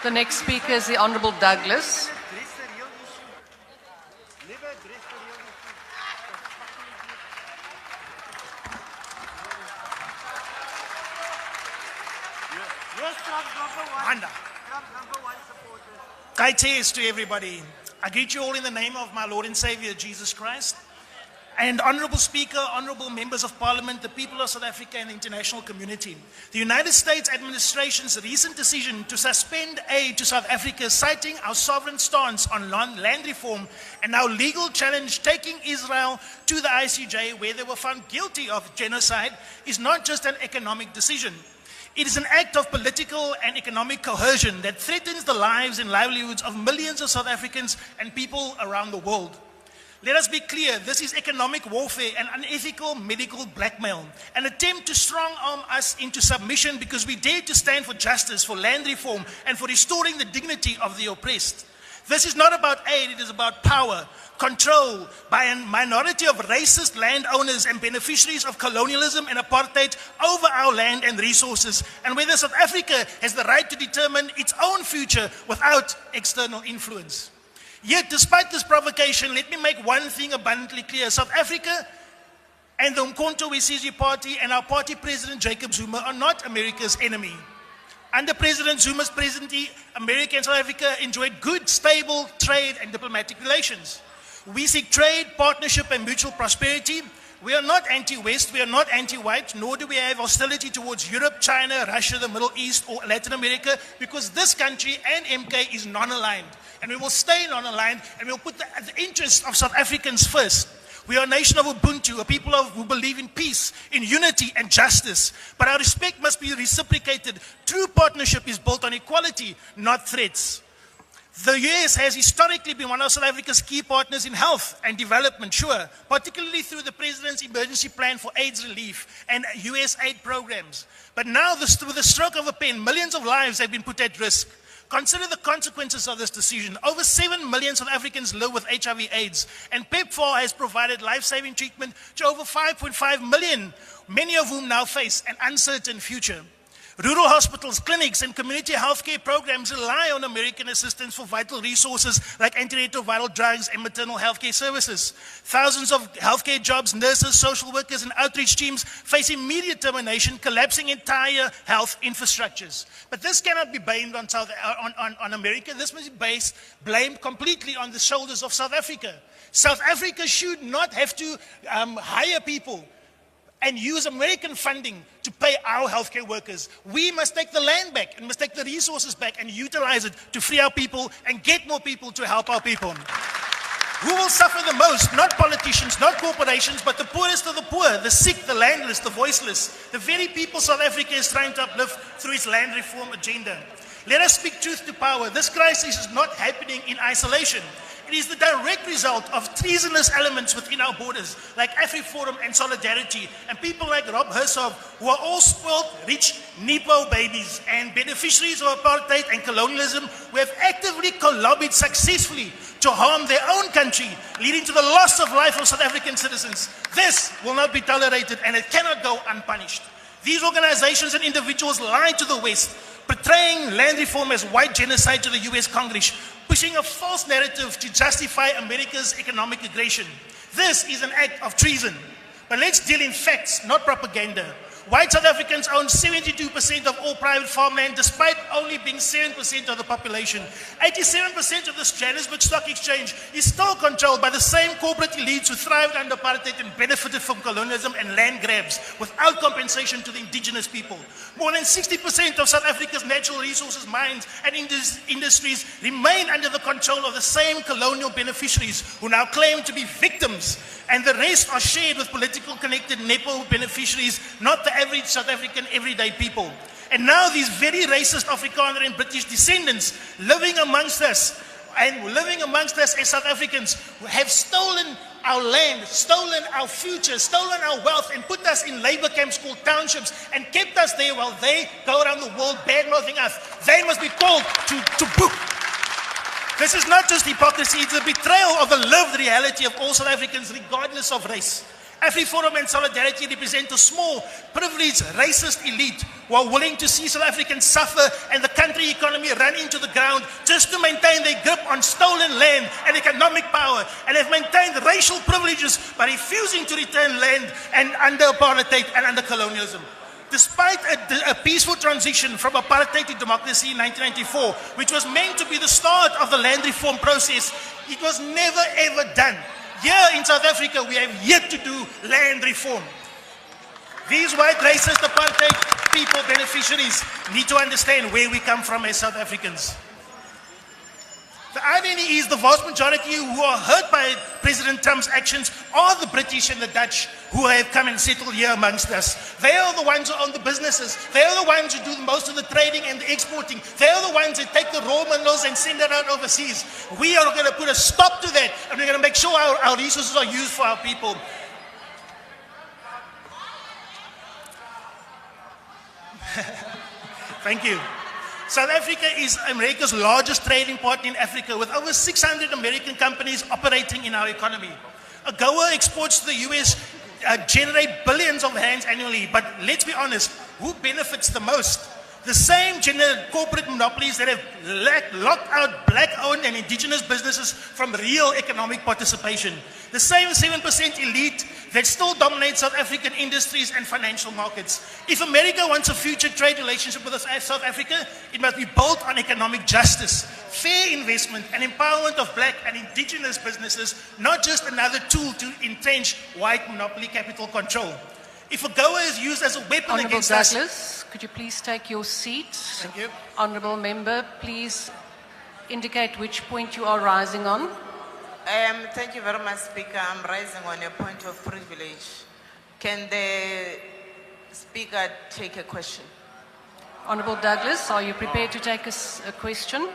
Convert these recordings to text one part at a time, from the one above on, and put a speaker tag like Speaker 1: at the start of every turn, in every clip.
Speaker 1: The next speaker is the Honourable Douglas.
Speaker 2: Greetings to everybody. I greet you all in the name of my Lord and Savior Jesus Christ. And Honourable Speaker, Honourable Members of Parliament, the people of South Africa and the international community. The United States administration's recent decision to suspend aid to South Africa, citing our sovereign stance on land reform and our legal challenge taking Israel to the ICJ where they were found guilty of genocide, is not just an economic decision. It is an act of political and economic coercion that threatens the lives and livelihoods of millions of South Africans and people around the world. Let us be clear, this is economic warfare and unethical medical blackmail, an attempt to strong-arm us into submission because we dare to stand for justice, for land reform, and for restoring the dignity of the oppressed. This is not about aid, it is about power, control by a minority of racist landowners and beneficiaries of colonialism and apartheid over our land and resources, and whether South Africa has the right to determine its own future without external influence. Yet, despite this provocation, let me make one thing abundantly clear. South Africa and the Umkhonto we Sizwe party and our party president, Jacob Zuma, are not America's enemy. Under President Zuma's presidency, America and South Africa enjoyed good, stable trade and diplomatic relations. We seek trade, partnership, and mutual prosperity. We are not anti-West, we are not anti-white, nor do we have hostility towards Europe, China, Russia, the Middle East, or Latin America, because this country and MK is non-aligned. And we will stay non-aligned, and we will put the interests of South Africans first. We are a nation of Ubuntu, a people who believe in peace, in unity and justice. But our respect must be reciprocated. True partnership is built on equality, not threats. The US has historically been one of South Africa's key partners in health and development, sure, particularly through the President's emergency plan for AIDS relief and US aid programs. But now, with the stroke of a pen, millions of lives have been put at risk. Consider the consequences of this decision. Over 7 million South Africans live with HIV/AIDS, and PEPFAR has provided life-saving treatment to over 5.5 million, many of whom now face an uncertain future. Rural hospitals, clinics, and community healthcare programs rely on American assistance for vital resources like antiretroviral drugs and maternal healthcare services. Thousands of healthcare jobs, nurses, social workers, and outreach teams face immediate termination, collapsing entire health infrastructures. But this cannot be blamed on America. This must be blamed completely on the shoulders of South Africa. South Africa should not have to hire people and use American funding to pay our healthcare workers. We must take the land back and must take the resources back and utilize it to free our people and get more people to help our people. Who will suffer the most? Not politicians, not corporations, but the poorest of the poor, the sick, the landless, the voiceless, the very people South Africa is trying to uplift through its land reform agenda. Let us speak truth to power. This crisis is not happening in isolation. It is the direct result of treasonous elements within our borders, like AfriForum and Solidarity, and people like Rob Hersov, who are all spoiled, rich Nepo babies and beneficiaries of apartheid and colonialism, who have actively lobbied successfully to harm their own country, leading to the loss of life of South African citizens. This will not be tolerated, and it cannot go unpunished. These organizations and individuals lie to the West, portraying land reform as white genocide to the US Congress, pushing a false narrative to justify America's economic aggression. This is an act of treason. But let's deal in facts, not propaganda. White South Africans own 72% of all private farmland, despite only being 7% of the population. 87% of the Johannesburg Stock Exchange is still controlled by the same corporate elites who thrived under apartheid and benefited from colonialism and land grabs without compensation to the indigenous people. More than 60% of South Africa's natural resources, mines, and industries remain under the control of the same colonial beneficiaries who now claim to be victims, and the rest are shared with political connected Nepo beneficiaries, not the average South African everyday people. And now these very racist Afrikaner and British descendants living amongst us as South Africans who have stolen our land, stolen our future, stolen our wealth, and put us in labor camps called townships and kept us there while they go around the world bad-mouthing us. They must be called to book. This is not just hypocrisy, it's a betrayal of the lived reality of all South Africans regardless of race. AfriForum and Solidarity represent a small, privileged, racist elite who are willing to see South Africans suffer and the country economy run into the ground just to maintain their grip on stolen land and economic power, and have maintained racial privileges by refusing to return land and under apartheid and under colonialism. Despite a peaceful transition from apartheid to democracy in 1994, which was meant to be the start of the land reform process, it was never ever done. Here in South Africa, we have yet to do land reform. These white racist apartheid people beneficiaries need to understand where we come from as South Africans. The irony is the vast majority who are hurt by President Trump's actions are the British and the Dutch who have come and settled here amongst us. They are the ones who own the businesses. They are the ones who do most of the trading and the exporting. They are the ones that take the raw minerals and send it out overseas. We are going to put a stop to that, and we're going to make sure our resources are used for our people. Thank you. South Africa is America's largest trading partner in Africa, with over 600 American companies operating in our economy. AGOA exports to the US generate billions of rands annually, but let's be honest, who benefits the most? The same corporate monopolies that have locked out black-owned and indigenous businesses from real economic participation. The same 7% elite that still dominates South African industries and financial markets. If America wants a future trade relationship with South Africa, it must be built on economic justice, fair investment, and empowerment of black and indigenous businesses, not just another tool to entrench white monopoly capital control. If AGOA is used as a weapon
Speaker 1: Honourable
Speaker 2: against us...
Speaker 1: Douglas, could you please take your seat?
Speaker 2: Thank you.
Speaker 1: Honourable Member, please indicate which point you are rising on.
Speaker 3: Thank you very much, Speaker. I'm rising on a point of privilege. Can the Speaker take a question?
Speaker 1: Honourable Douglas, are you prepared to take a question?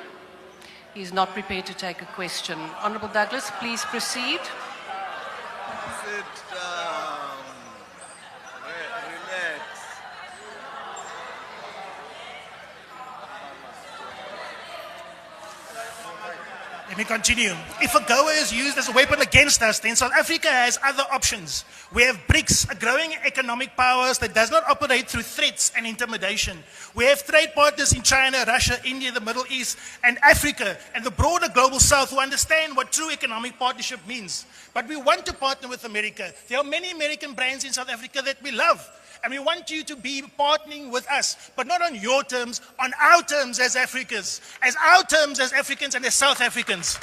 Speaker 1: He is not prepared to take a question. Honourable Douglas, please proceed.
Speaker 4: Sit down. Relax.
Speaker 2: Let me continue. If AGOA is used as a weapon against us, then South Africa has other options. We have BRICS, a growing economic powers that does not operate through threats and intimidation. We have trade partners in China, Russia, India, the Middle East, and Africa, and the broader global South who understand what true economic partnership means. But we want to partner with America. There are many American brands in South Africa that we love. And we want you to be partnering with us, but not on your terms, on our terms as Africans, as our terms as Africans and as South Africans.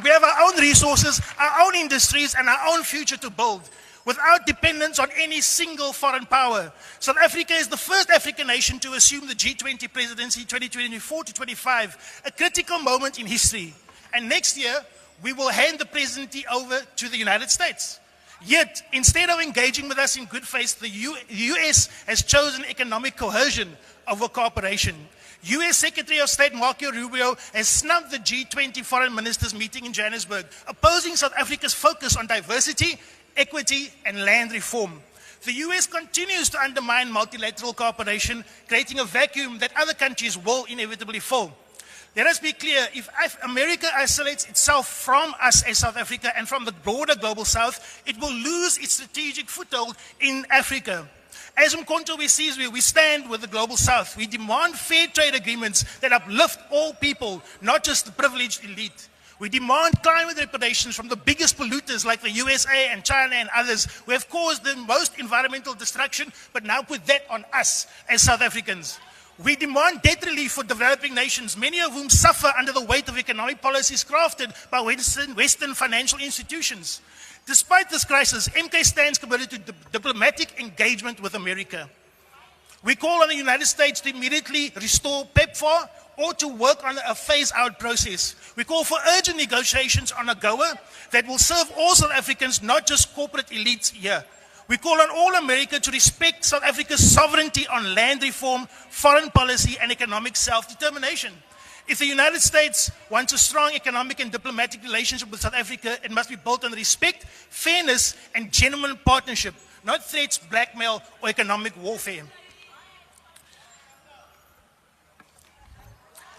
Speaker 2: We have our own resources, our own industries, and our own future to build, without dependence on any single foreign power. South Africa is the first African nation to assume the G20 presidency 2024 to 25, a critical moment in history. And next year, we will hand the presidency over to the United States. Yet, instead of engaging with us in good faith, the US has chosen economic coercion over cooperation. US Secretary of State Marco Rubio has snubbed the G20 foreign ministers meeting in Johannesburg, opposing South Africa's focus on diversity, equity, and land reform. The US continues to undermine multilateral cooperation, creating a vacuum that other countries will inevitably fill. Let us be clear, if America isolates itself from us as South Africa and from the broader global South, it will lose its strategic foothold in Africa. As Umkhonto we see, we stand with the global South. We demand fair trade agreements that uplift all people, not just the privileged elite. We demand climate reparations from the biggest polluters like the USA and China and others who have caused the most environmental destruction, but now put that on us as South Africans. We demand debt relief for developing nations, many of whom suffer under the weight of economic policies crafted by Western financial institutions. Despite this crisis, MK stands committed to diplomatic engagement with America. We call on the United States to immediately restore PEPFAR or to work on a phase-out process. We call for urgent negotiations on AGOA that will serve all South Africans, not just corporate elites here. We call on all America to respect South Africa's sovereignty on land reform, foreign policy, and economic self-determination. If the United States wants a strong economic and diplomatic relationship with South Africa, it must be built on respect, fairness, and genuine partnership, not threats, blackmail, or economic warfare.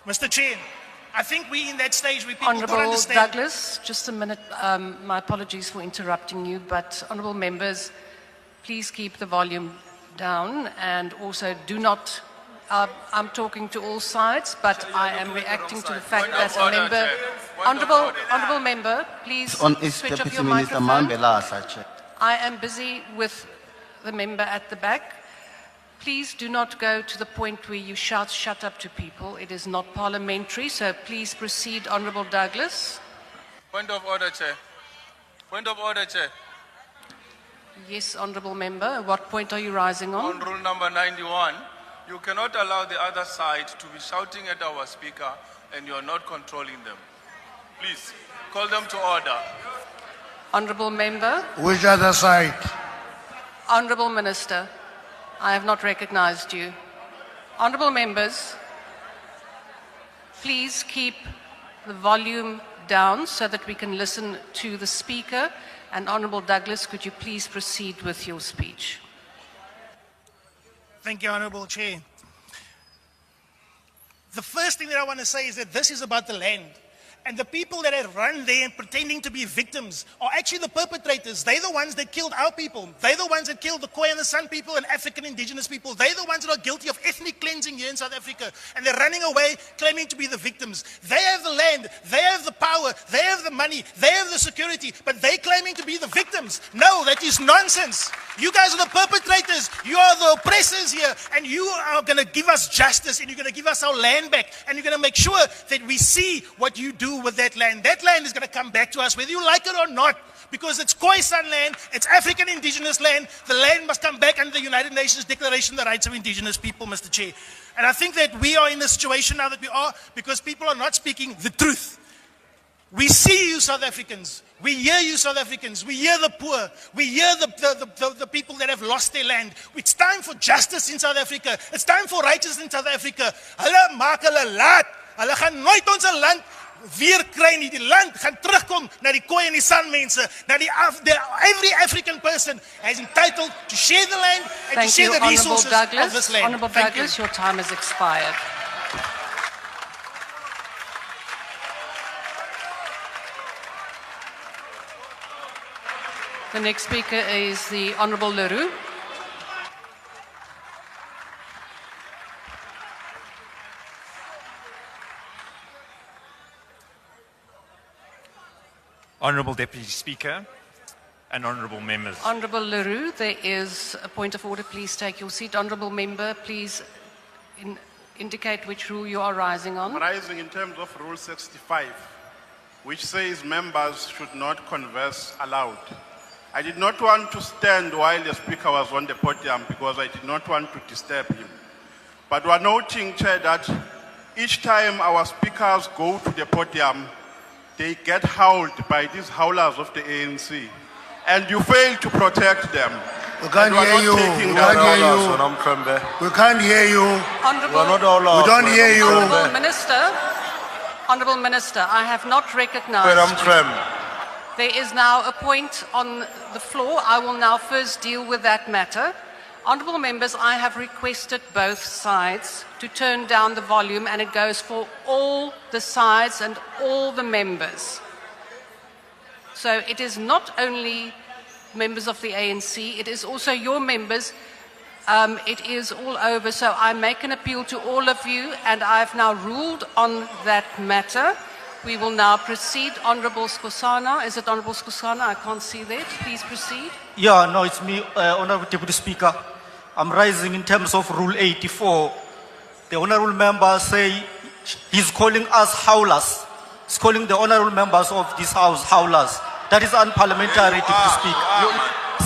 Speaker 2: Mr. Chair, I think we in that stage where people don't
Speaker 1: Honourable
Speaker 2: understand.
Speaker 1: Douglas, just a minute. My apologies for interrupting you, but honourable members, please keep the volume down and also do not. I'm talking to all sides, but I am reacting to the fact that a member. Honourable member, please
Speaker 5: On is
Speaker 1: switch off
Speaker 5: Deputy
Speaker 1: your
Speaker 5: Minister
Speaker 1: microphone.
Speaker 5: Mambelasa, Chair.
Speaker 1: I am busy with the member at the back. Please do not go to the point where you shout shut up to people. It is not parliamentary, so please proceed, Honourable Douglas.
Speaker 4: Point of order, Chair. Point of order, Chair.
Speaker 1: Yes, Honourable Member. What point are you rising on?
Speaker 4: On rule number 91, you cannot allow the other side to be shouting at our speaker and you are not controlling them. Please, call them to order.
Speaker 1: Honourable Member.
Speaker 6: Which other side?
Speaker 1: Honourable Minister. I have not recognised you. Honourable Members, please keep the volume down so that we can listen to the Speaker. And Honourable Douglas, could you please proceed with your speech?
Speaker 2: Thank you, Honourable Chair. The first thing that I want to say is that this is about the land. And the people that have run there and pretending to be victims are actually the perpetrators. They're the ones that killed our people. They're the ones that killed the Khoi and the San people and African indigenous people. They're the ones that are guilty of ethnic cleansing here in South Africa. And they're running away claiming to be the victims. They have the land, they have the power, they have the money, they have the security, but they're claiming to be the victims. No, that is nonsense. You guys are the perpetrators. You are the oppressors here. And you are going to give us justice and you're going to give us our land back. And you're going to make sure that we see what you do with that land. That land is going to come back to us whether you like it or not, because it's Khoisan land, it's African indigenous land. The land must come back under the United Nations Declaration of the Rights of Indigenous People, Mr. Chair. And I think that we are in the situation now that we are because people are not speaking the truth. We see you South Africans. We hear you South Africans. We hear the poor. We hear the people that have lost their land. It's time for justice in South Africa. It's time for righteousness in South Africa. Hulle maak hulle laat. Hulle gaan nooit ons land weer kry nie. Die land gaan terugkom na die Khoi en die San mense. Every African person is entitled to share the land and
Speaker 1: Thank
Speaker 2: to share
Speaker 1: you,
Speaker 2: the
Speaker 1: Honourable
Speaker 2: resources of this
Speaker 1: Douglas.
Speaker 2: land.
Speaker 1: Honourable
Speaker 2: Thank you.
Speaker 1: Douglas, your time has expired. The next speaker is the Honourable Leroux.
Speaker 7: Honourable Deputy Speaker and honourable members.
Speaker 1: Honourable Leroux, there is a point of order. Please take your seat. Honourable Member, please indicate which rule you are rising on.
Speaker 8: Rising in terms of Rule 65, which says members should not converse aloud. I did not want to stand while the Speaker was on the podium because I did not want to disturb him. But we are noting, Chair, that each time our speakers go to the podium, they get howled by these howlers of the ANC. And you fail to protect them.
Speaker 6: We can't
Speaker 8: And we are
Speaker 6: hear you.
Speaker 8: not taking
Speaker 6: We
Speaker 8: that
Speaker 6: can't hear
Speaker 8: howlers.
Speaker 6: you. We can't hear you.
Speaker 1: Honourable,
Speaker 6: We don't hear you.
Speaker 1: Honourable Minister, I have not recognised you. There is now a point on the floor. I will now first deal with that matter. Honourable members, I have requested both sides to turn down the volume, and it goes for all the sides and all the members. So it is not only members of the ANC, it is also your members. It is all over. So I make an appeal to all of you, and I've now ruled on that matter. We will now proceed. Honourable Skosana. Is it Honourable Skosana? I can't see that. Please proceed.
Speaker 9: Yeah, no, it's me, Honourable Deputy Speaker. I'm rising in terms of Rule 84. The Honourable Member say he's calling us howlers. He's calling the Honourable Members of this House howlers. That is unparliamentary, Deputy Speaker.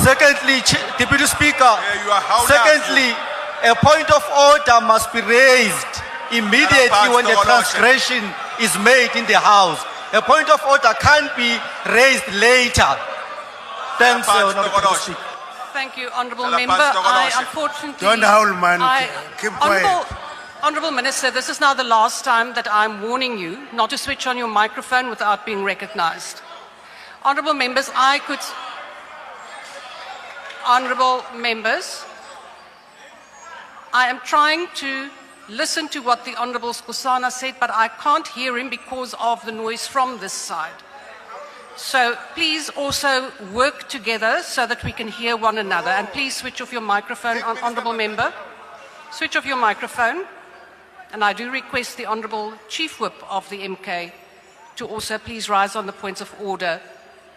Speaker 9: Secondly, Deputy Speaker,
Speaker 8: you are howlers.
Speaker 9: secondly, a point of order must be raised immediately when the transgression is made in the House. A point of order can't be raised later. Thanks, Honourable Deputy Speaker.
Speaker 1: Thank you, Honourable
Speaker 4: Tell the
Speaker 1: Member.
Speaker 4: pastor what
Speaker 1: I
Speaker 4: I said.
Speaker 1: unfortunately...
Speaker 6: Don't howl, man. Keep quiet.
Speaker 1: Honourable Minister, this is now the last time that I'm warning you not to switch on your microphone without being recognised. Honourable Members, Honourable Members, I am trying to listen to what the Honourable Skosana said, but I can't hear him because of the noise from this side. So please also work together so that we can hear one another. And please switch off your microphone, Honourable Member. Switch off your microphone. And I do request the Honourable Chief Whip of the MK to also please rise on the points of order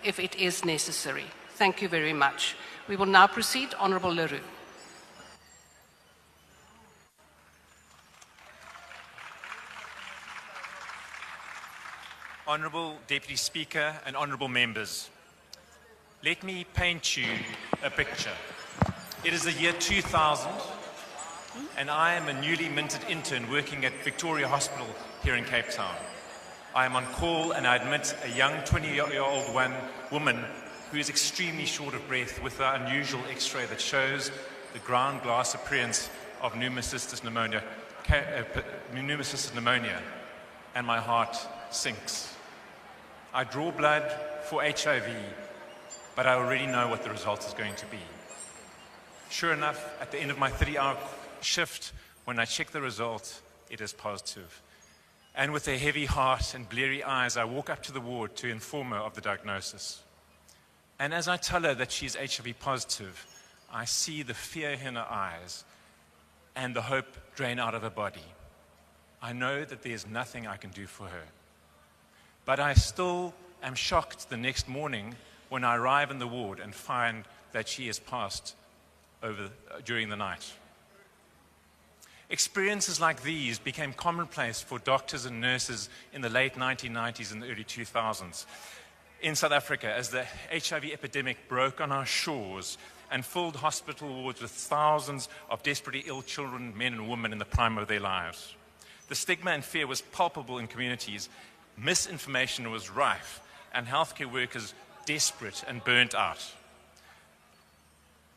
Speaker 1: if it is necessary. Thank you very much. We will now proceed. Honourable Leroux.
Speaker 7: Honourable Deputy Speaker and honourable members, let me paint you a picture. It is the year 2000 and I am a newly minted intern working at Victoria Hospital here in Cape Town. I am on call and I admit a young 20-year-old woman who is extremely short of breath with an unusual x-ray that shows the ground glass appearance of pneumocystis pneumonia, and my heart sinks. I draw blood for HIV, but I already know what the result is going to be. Sure enough, at the end of my 30-hour shift, when I check the result, it is positive. And with a heavy heart and bleary eyes, I walk up to the ward to inform her of the diagnosis. And as I tell her that she's HIV positive, I see the fear in her eyes and the hope drain out of her body. I know that there's nothing I can do for her. But I still am shocked the next morning when I arrive in the ward and find that she has passed during the night. Experiences like these became commonplace for doctors and nurses in the late 1990s and the early 2000s. In South Africa, as the HIV epidemic broke on our shores and filled hospital wards with thousands of desperately ill children, men and women in the prime of their lives. The stigma and fear was palpable in communities, misinformation was rife, and healthcare workers desperate and burnt out.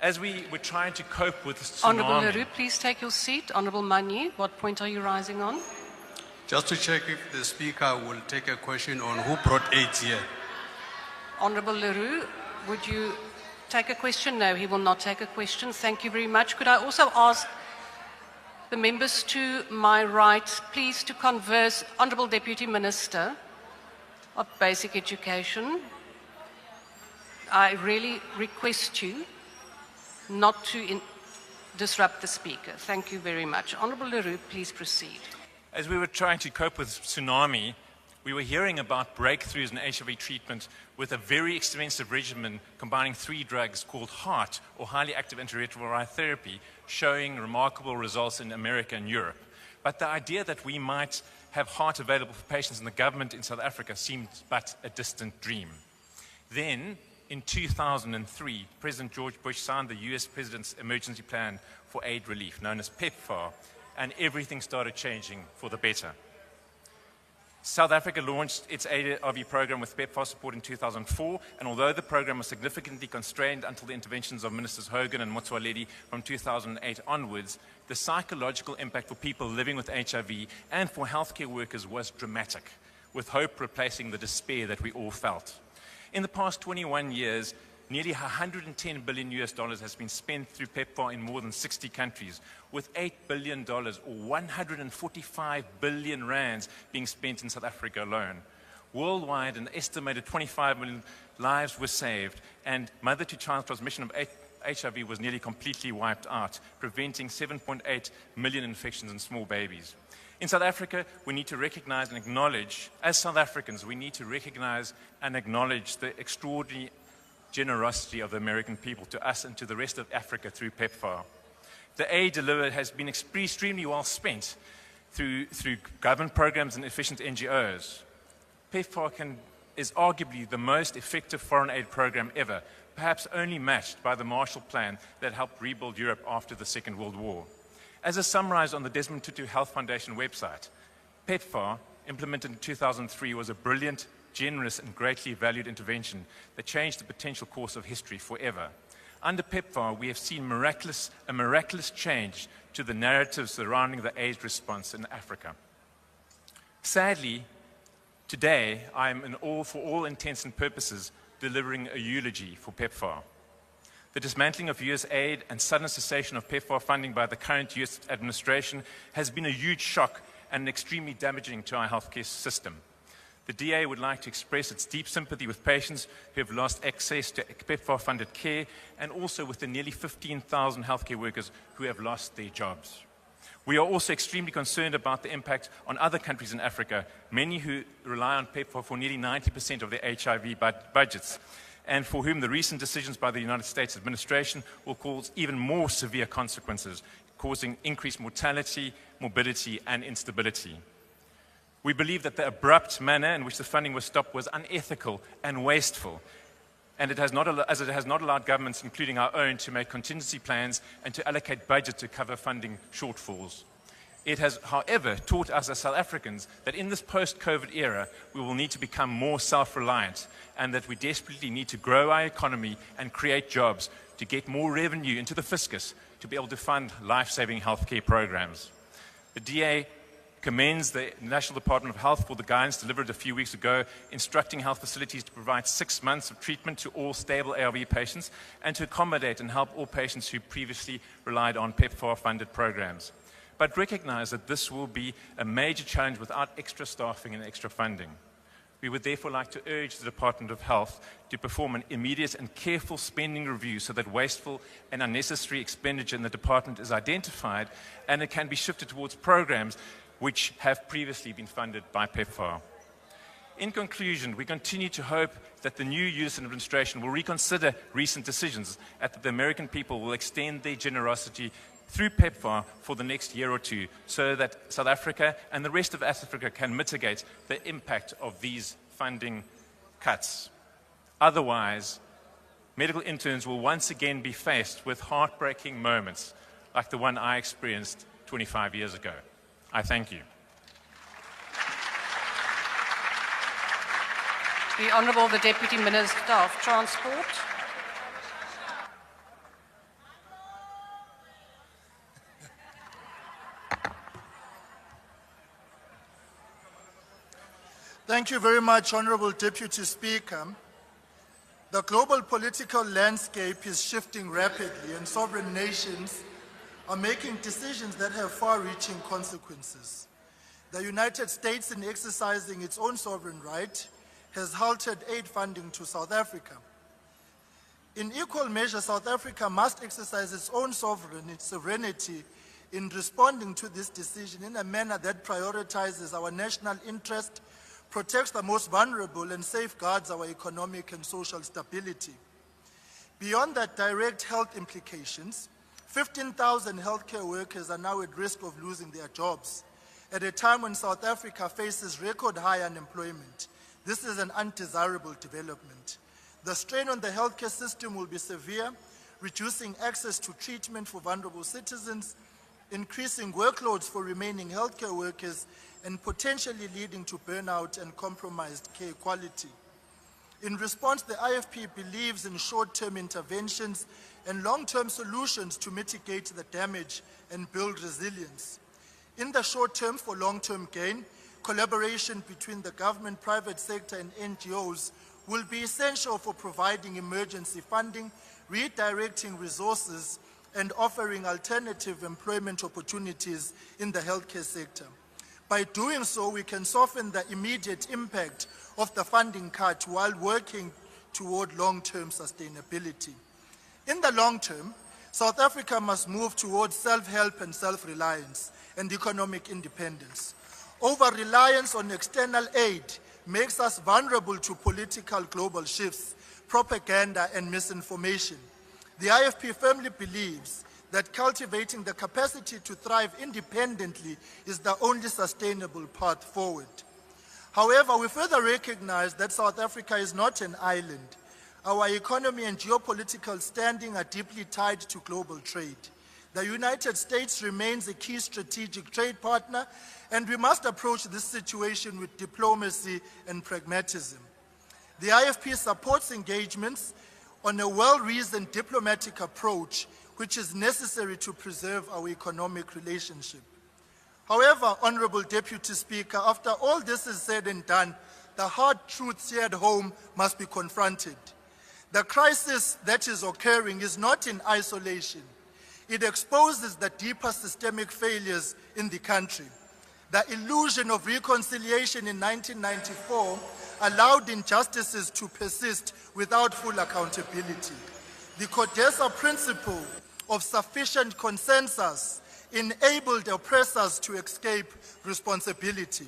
Speaker 7: As we were trying to cope with this tsunami...
Speaker 1: Honourable Leroux, please take your seat. Honourable Manyi, what point are you rising on?
Speaker 5: Just to check if the Speaker will take a question on who brought AIDS here.
Speaker 1: Honourable Leroux, would you take a question? No, he will not take a question. Thank you very much. Could I also ask the members to my right, please to converse. Honourable Deputy Minister of Basic Education, I really request you not to disrupt the speaker. Thank you very much. Honourable Leroux, please proceed.
Speaker 7: As we were trying to cope with tsunami, we were hearing about breakthroughs in HIV treatment with a very expensive regimen combining 3 drugs called HAART, or highly active antiretroviral therapy, showing remarkable results in America and Europe. But the idea that we might have HAART available for patients in the government in South Africa seemed but a distant dream. Then, in 2003, President George Bush signed the US President's Emergency Plan for Aid Relief, known as PEPFAR, and everything started changing for the better. South Africa launched its ARV program with PEPFAR support in 2004, and although the program was significantly constrained until the interventions of Ministers Hogan and Motsoaledi from 2008 onwards, the psychological impact for people living with HIV and for healthcare workers was dramatic, with hope replacing the despair that we all felt. In the past 21 years, nearly $110 billion has been spent through PEPFAR in more than 60 countries, with $8 billion or 145 billion rands being spent in South Africa alone. Worldwide, an estimated 25 million lives were saved, and mother-to-child transmission of HIV was nearly completely wiped out, preventing 7.8 million infections in small babies. In South Africa, we need to recognize and acknowledge, as South Africans, we need to recognize and acknowledge the extraordinary generosity of the American people to us and to the rest of Africa through PEPFAR. The aid delivered has been extremely well spent through government programs and efficient NGOs. PEPFAR is arguably the most effective foreign aid program ever, perhaps only matched by the Marshall Plan that helped rebuild Europe after the Second World War. As is summarized on the Desmond Tutu Health Foundation website, PEPFAR, implemented in 2003, was a brilliant, generous and greatly valued intervention that changed the potential course of history forever. Under PEPFAR, we have seen a miraculous change to the narrative surrounding the AIDS response in Africa. Sadly, today, I am for all intents and purposes, delivering a eulogy for PEPFAR. The dismantling of US aid and sudden cessation of PEPFAR funding by the current US administration has been a huge shock and extremely damaging to our healthcare system. The DA would like to express its deep sympathy with patients who have lost access to PEPFAR-funded care and also with the nearly 15,000 healthcare workers who have lost their jobs. We are also extremely concerned about the impact on other countries in Africa, many who rely on PEPFAR for nearly 90% of their HIV budgets, and for whom the recent decisions by the United States administration will cause even more severe consequences, causing increased mortality, morbidity, and instability. We believe that the abrupt manner in which the funding was stopped was unethical and wasteful, and it has not allowed governments, including our own, to make contingency plans and to allocate budget to cover funding shortfalls. It has, however, taught us as South Africans that in this post-COVID era, we will need to become more self-reliant and that we desperately need to grow our economy and create jobs to get more revenue into the fiscus to be able to fund life-saving healthcare programs. The DA commends the National Department of Health for the guidance delivered a few weeks ago, instructing health facilities to provide 6 months of treatment to all stable ARV patients and to accommodate and help all patients who previously relied on PEPFAR-funded programs. But recognize that this will be a major challenge without extra staffing and extra funding. We would therefore like to urge the Department of Health to perform an immediate and careful spending review so that wasteful and unnecessary expenditure in the department is identified and it can be shifted towards programs which have previously been funded by PEPFAR. In conclusion, we continue to hope that the new US administration will reconsider recent decisions and that the American people will extend their generosity through PEPFAR for the next year or two so that South Africa and the rest of Africa can mitigate the impact of these funding cuts. Otherwise, medical interns will once again be faced with heartbreaking moments like the one I experienced 25 years ago. I thank you.
Speaker 1: The Honourable the Deputy Minister of Transport.
Speaker 10: Thank you very much, Honourable Deputy Speaker. The global political landscape is shifting rapidly and sovereign nations are making decisions that have far-reaching consequences. The United States, in exercising its own sovereign right, has halted aid funding to South Africa. In equal measure, South Africa must exercise its own sovereignty in responding to this decision in a manner that prioritizes our national interest, protects the most vulnerable, and safeguards our economic and social stability. Beyond that direct health implications, 15,000 healthcare workers are now at risk of losing their jobs at a time when South Africa faces record high unemployment. This is an undesirable development. The strain on the healthcare system will be severe, reducing access to treatment for vulnerable citizens, increasing workloads for remaining healthcare workers, and potentially leading to burnout and compromised care quality. In response, the IFP believes in short-term interventions and long-term solutions to mitigate the damage and build resilience. In the short term, for long-term gain, collaboration between the government, private sector, and NGOs will be essential for providing emergency funding, redirecting resources, and offering alternative employment opportunities in the healthcare sector. By doing so, we can soften the immediate impact of the funding cut while working toward long-term sustainability. In the long term, South Africa must move towards self-help and self-reliance and economic independence. Over-reliance on external aid makes us vulnerable to political global shifts, propaganda, and misinformation. The IFP firmly believes that cultivating the capacity to thrive independently is the only sustainable path forward. However, we further recognize that South Africa is not an island. Our economy and geopolitical standing are deeply tied to global trade. The United States remains a key strategic trade partner, and we must approach this situation with diplomacy and pragmatism. The IFP supports engagements on a well-reasoned diplomatic approach which is necessary to preserve our economic relationship. However, Honourable Deputy Speaker, after all this is said and done, the hard truths here at home must be confronted. The crisis that is occurring is not in isolation. It exposes the deeper systemic failures in the country. The illusion of reconciliation in 1994 allowed injustices to persist without full accountability. The CODESA principle of sufficient consensus enabled oppressors to escape responsibility,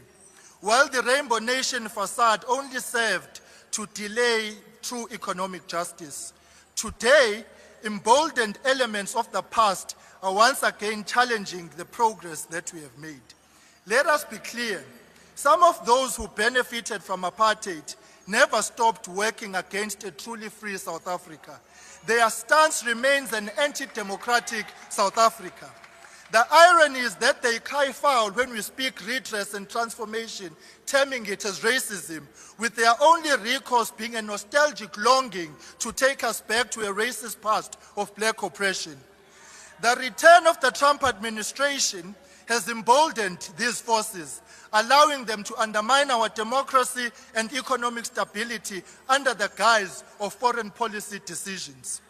Speaker 10: while the Rainbow Nation facade only served to delay true economic justice. Today, emboldened elements of the past are once again challenging the progress that we have made. Let us be clear, some of those who benefited from apartheid never stopped working against a truly free South Africa. Their stance remains an anti-democratic South Africa. The irony is that they cry foul when we speak redress and transformation, terming it as racism, with their only recourse being a nostalgic longing to take us back to a racist past of black oppression. The return of the Trump administration has emboldened these forces, allowing them to undermine our democracy and economic stability under the guise of foreign policy decisions.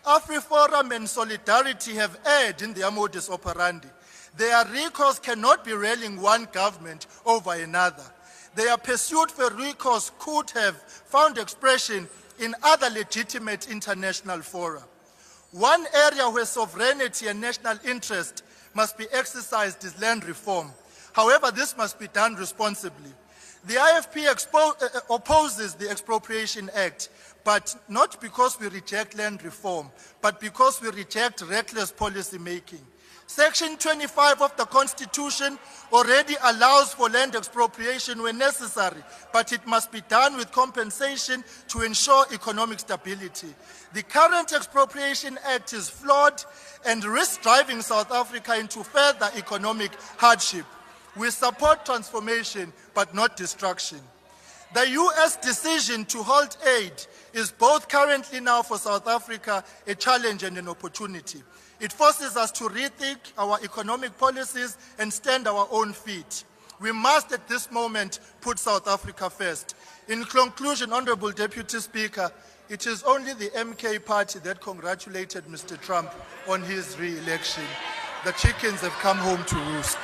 Speaker 10: AfriForum and Solidarity have erred in their modus operandi. Their recourse cannot be railing one government over another. Their pursuit for recourse could have found expression in other legitimate international fora. One area where sovereignty and national interest must be exercised is land reform. However, this must be done responsibly. The IFP opposes the Expropriation Act, but not because we reject land reform, but because we reject reckless policy making. Section 25 of the Constitution already allows for land expropriation when necessary, but it must be done with compensation to ensure economic stability. The current Expropriation Act is flawed and risks driving South Africa into further economic hardship. We support transformation, but not destruction. The US decision to halt aid is both currently now for South Africa a challenge and an opportunity. It forces us to rethink our economic policies and stand our own feet. We must at this moment put South Africa first. In conclusion, Honorable Deputy Speaker, it is only the MK party that congratulated Mr. Trump on his re-election. The chickens have come home to roost.